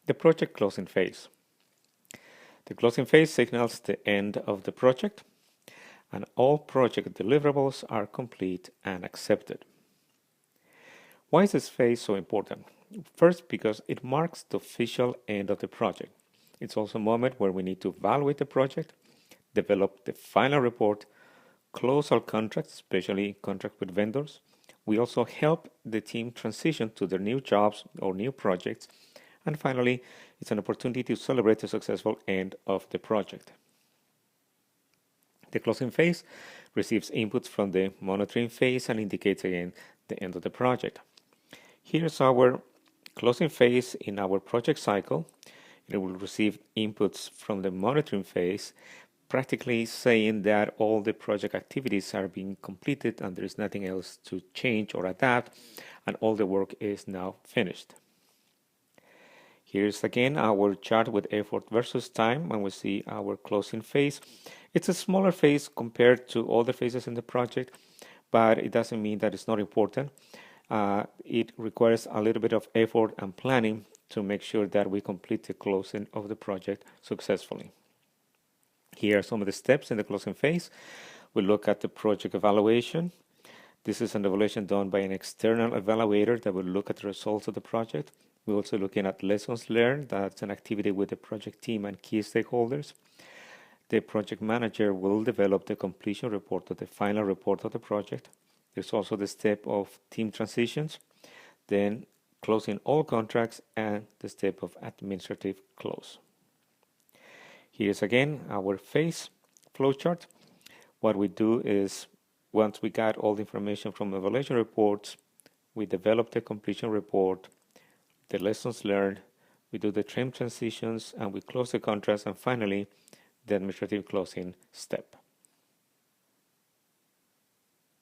The project closing phase. The closing phase signals the end of the project, and all project deliverables are complete and accepted. Why is this phase so important? First, because it marks the official end of the project. It's also a moment where we need to evaluate the project, develop the final report, close our contracts, especially contract with vendors. We also help the team transition to their new jobs or new projects. And finally, it's an opportunity to celebrate the successful end of the project. The closing phase receives inputs from the monitoring phase and indicates again the end of the project. Here's our closing phase in our project cycle. It will receive inputs from the monitoring phase, practically saying that all the project activities are being completed and there is nothing else to change or adapt, and all the work is now finished. Here's again our chart with effort versus time, and we see our closing phase. It's a smaller phase compared to all the phases in the project, but it doesn't mean that it's not important. It requires a little bit of effort and planning to make sure that we complete the closing of the project successfully. Here are some of the steps in the closing phase. We look at the project evaluation. This is an evaluation done by an external evaluator that will look at the results of the project. We're also looking at lessons learned. That's an activity with the project team and key stakeholders. The project manager will develop the completion report or the final report of the project. There's also the step of team transitions, then closing all contracts, and the step of administrative close. Here's again our phase flowchart. What we do is, once we got all the information from the evaluation reports, we develop the completion report, the lessons learned, we do the team transitions, and we close the contracts, and finally, the administrative closing step.